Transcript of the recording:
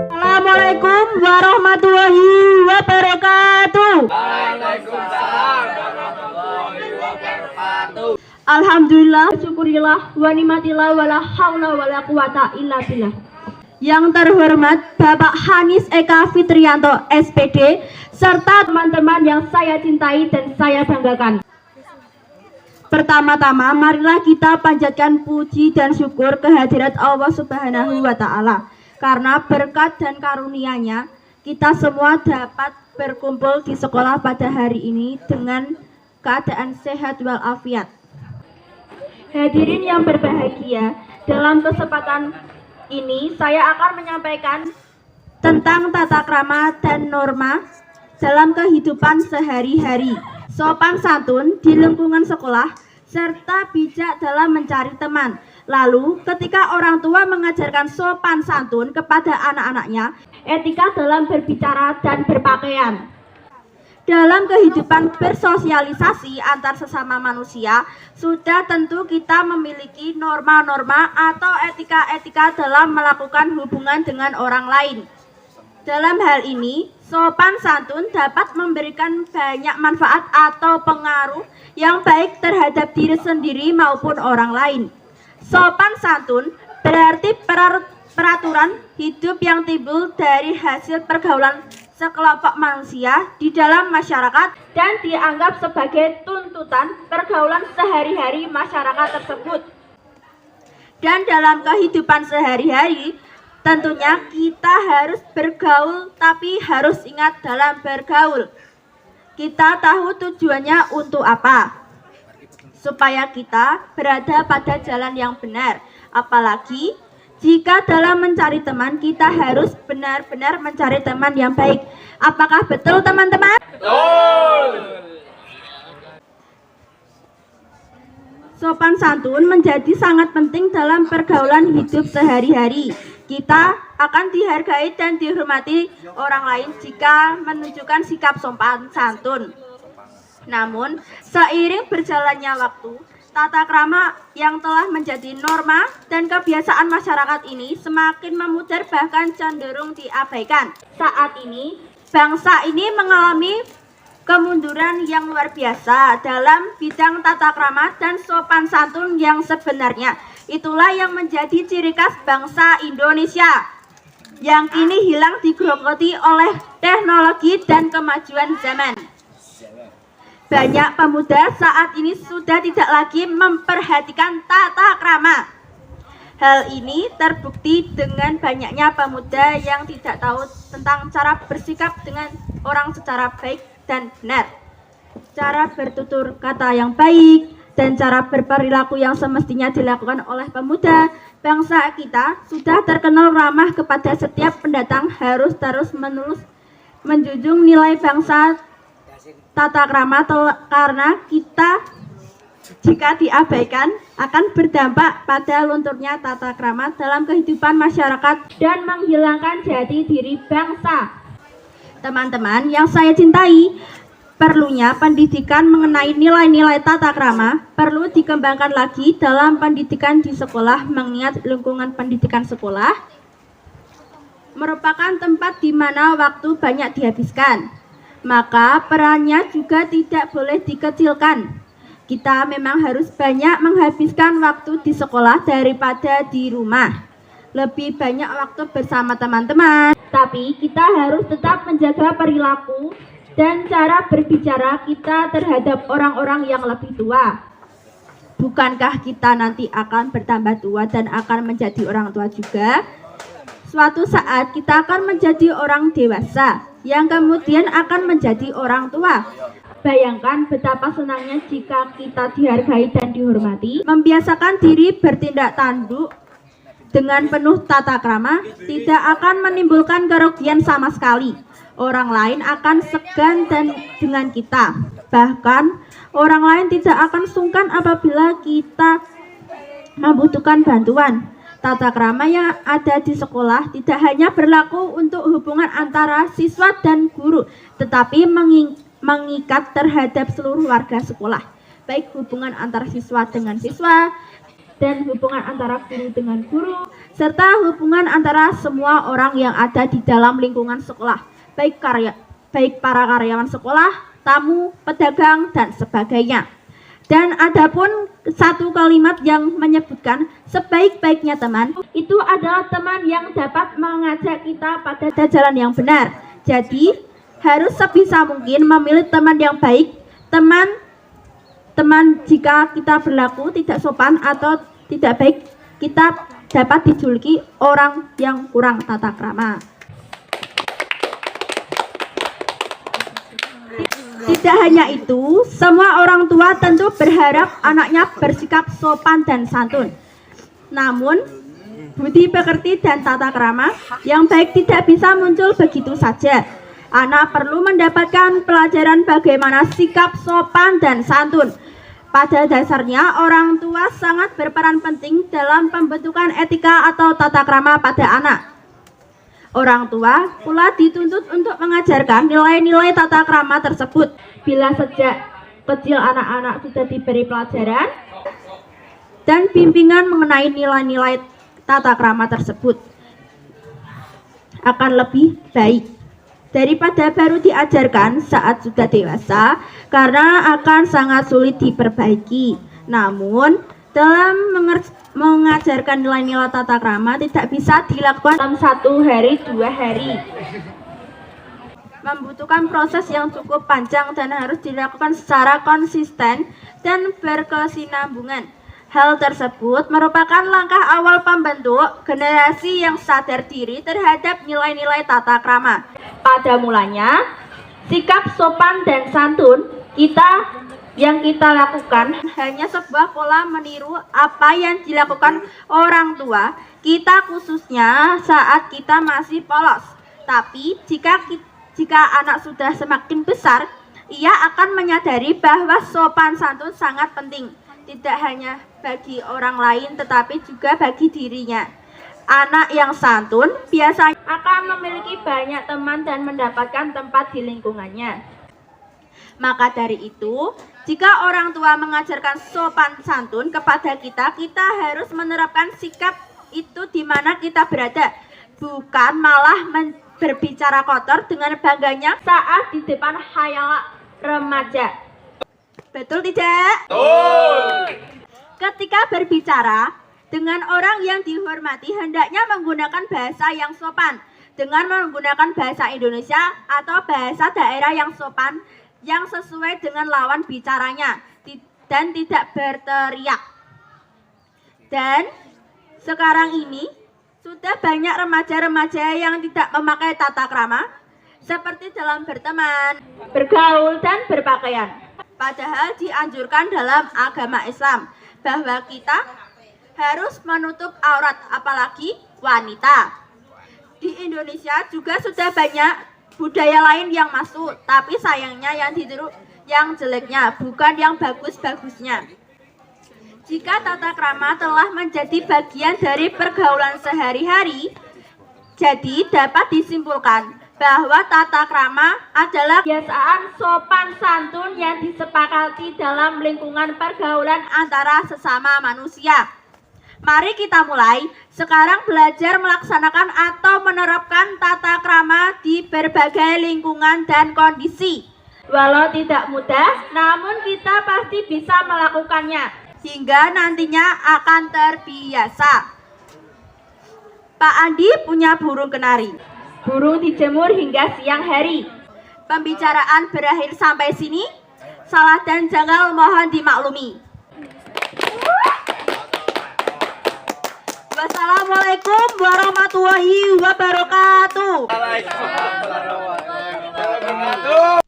Assalamualaikum warahmatullahi wabarakatuh. Waalaikumsalam warahmatullahi wabarakatuh. Alhamdulillah, syukurillah, wa ni'matillah, wala haula wala quwata illa billah. Yang terhormat Bapak Hanis Eka Fitrianto SPD serta teman-teman yang saya cintai dan saya banggakan. Pertama-tama, marilah kita panjatkan puji dan syukur kehadirat Allah Subhanahu wa Ta'ala. Karena berkat dan karunia-Nya, kita semua dapat berkumpul di sekolah pada hari ini dengan keadaan sehat walafiat. Hadirin yang berbahagia, dalam kesempatan ini saya akan menyampaikan tentang tata krama dan norma dalam kehidupan sehari-hari, sopan santun di lingkungan sekolah, serta bijak dalam mencari teman. Lalu, ketika orang tua mengajarkan sopan santun kepada anak-anaknya, etika dalam berbicara dan berpakaian. Dalam kehidupan bersosialisasi antar sesama manusia, sudah tentu kita memiliki norma-norma atau etika-etika dalam melakukan hubungan dengan orang lain. Dalam hal ini, sopan santun dapat memberikan banyak manfaat atau pengaruh yang baik terhadap diri sendiri maupun orang lain. Sopan santun berarti peraturan hidup yang timbul dari hasil pergaulan sekelompok manusia di dalam masyarakat dan dianggap sebagai tuntutan pergaulan sehari-hari masyarakat tersebut. Dan dalam kehidupan sehari-hari, tentunya kita harus bergaul, tapi harus ingat dalam bergaul. Kita tahu tujuannya untuk apa? Supaya kita berada pada jalan yang benar. Apalagi jika dalam mencari teman, kita harus benar-benar mencari teman yang baik. Apakah betul, teman-teman? Betul. Sopan santun menjadi sangat penting dalam pergaulan hidup sehari-hari. Kita akan dihargai dan dihormati orang lain jika menunjukkan sikap sopan santun. Namun, seiring berjalannya waktu, tata krama yang telah menjadi norma dan kebiasaan masyarakat ini semakin memudar bahkan cenderung diabaikan. Saat ini, bangsa ini mengalami kemunduran yang luar biasa dalam bidang tata krama dan sopan santun yang sebenarnya. Itulah yang menjadi ciri khas bangsa Indonesia yang kini hilang digerogoti oleh teknologi dan kemajuan zaman. Banyak pemuda saat ini sudah tidak lagi memperhatikan tata krama. Hal ini terbukti dengan banyaknya pemuda yang tidak tahu tentang cara bersikap dengan orang secara baik dan benar, cara bertutur kata yang baik, dan cara berperilaku yang semestinya dilakukan oleh pemuda. Bangsa kita sudah terkenal ramah kepada setiap pendatang, harus terus-menerus menjunjung nilai bangsa tata krama karena kita jika diabaikan akan berdampak pada lunturnya tata krama dalam kehidupan masyarakat dan menghilangkan jati diri bangsa. Teman-teman yang saya cintai, perlunya pendidikan mengenai nilai-nilai tata krama perlu dikembangkan lagi dalam pendidikan di sekolah, mengingat lingkungan pendidikan sekolah merupakan tempat di mana waktu banyak dihabiskan. Maka perannya juga tidak boleh dikecilkan. Kita memang harus banyak menghabiskan waktu di sekolah daripada di rumah. Lebih banyak waktu bersama teman-teman. Tapi kita harus tetap menjaga perilaku dan cara berbicara kita terhadap orang-orang yang lebih tua. Bukankah kita nanti akan bertambah tua dan akan menjadi orang tua juga? Suatu saat kita akan menjadi orang dewasa yang kemudian akan menjadi orang tua. Bayangkan betapa senangnya jika kita dihargai dan dihormati. Membiasakan diri bertindak tanduk dengan penuh tata krama tidak akan menimbulkan kerugian sama sekali. Orang lain akan segan dengan kita. Bahkan orang lain tidak akan sungkan apabila kita membutuhkan bantuan. Tata krama yang ada di sekolah tidak hanya berlaku untuk hubungan antara siswa dan guru, tetapi mengikat terhadap seluruh warga sekolah, baik hubungan antar siswa dengan siswa, dan hubungan antara guru dengan guru, serta hubungan antara semua orang yang ada di dalam lingkungan sekolah, baik para karyawan sekolah, tamu, pedagang, dan sebagainya. Dan adapun satu kalimat yang menyebutkan sebaik-baiknya teman, itu adalah teman yang dapat mengajak kita pada jalan yang benar. Jadi, harus sebisa mungkin memilih teman yang baik, teman jika kita berlaku tidak sopan atau tidak baik, kita dapat dijuluki orang yang kurang tata krama. Tidak hanya itu, semua orang tua tentu berharap anaknya bersikap sopan dan santun. Namun, budi pekerti dan tata krama yang baik tidak bisa muncul begitu saja. Anak perlu mendapatkan pelajaran bagaimana sikap sopan dan santun. Pada dasarnya, orang tua sangat berperan penting dalam pembentukan etika atau tata krama pada anak. Orang tua pula dituntut untuk mengajarkan nilai-nilai tata krama tersebut. Bila sejak kecil anak-anak sudah diberi pelajaran dan bimbingan mengenai nilai-nilai tata krama tersebut, akan lebih baik daripada baru diajarkan saat sudah dewasa, karena akan sangat sulit diperbaiki. Namun, dalam mengajarkan nilai-nilai tata krama tidak bisa dilakukan dalam 1 hari, 2 hari. Membutuhkan proses yang cukup panjang dan harus dilakukan secara konsisten dan berkesinambungan. Hal tersebut merupakan langkah awal pembentuk generasi yang sadar diri terhadap nilai-nilai tata krama. Pada mulanya, sikap sopan dan santun yang kita lakukan hanya sebuah pola meniru apa yang dilakukan orang tua kita, khususnya saat kita masih polos. Tapi jika anak sudah semakin besar, ia akan menyadari bahwa sopan santun sangat penting, tidak hanya bagi orang lain tetapi juga bagi dirinya. Anak yang santun biasanya akan memiliki banyak teman dan mendapatkan tempat di lingkungannya. Maka dari itu, jika orang tua mengajarkan sopan santun kepada kita, kita harus menerapkan sikap itu di mana kita berada, bukan malah berbicara kotor dengan bangganya saat di depan khayal remaja. Betul tidak? Betul. Ketika berbicara dengan orang yang dihormati, hendaknya menggunakan bahasa yang sopan, dengan menggunakan bahasa Indonesia atau bahasa daerah yang sopan, yang sesuai dengan lawan bicaranya dan tidak berteriak. Dan sekarang ini sudah banyak remaja-remaja yang tidak memakai tata krama seperti dalam berteman, bergaul, dan berpakaian. Padahal dianjurkan dalam agama Islam bahwa kita harus menutup aurat, apalagi wanita. Di Indonesia juga sudah banyak budaya lain yang masuk, tapi sayangnya yang ditiru yang jeleknya, bukan yang bagus-bagusnya. Jika tata krama telah menjadi bagian dari pergaulan sehari-hari, jadi dapat disimpulkan bahwa tata krama adalah kebiasaan sopan santun yang disepakati dalam lingkungan pergaulan antara sesama manusia. Mari kita mulai sekarang belajar melaksanakan atau menerapkan tata krama di berbagai lingkungan dan kondisi. Walau tidak mudah, namun kita pasti bisa melakukannya hingga nantinya akan terbiasa. Pak Andi punya burung kenari. Burung dijemur hingga siang hari. Pembicaraan berakhir sampai sini. Salah dan janggal mohon dimaklumi. Wassalamualaikum warahmatullahi wabarakatuh. Waalaikumsalam warahmatullahi wabarakatuh.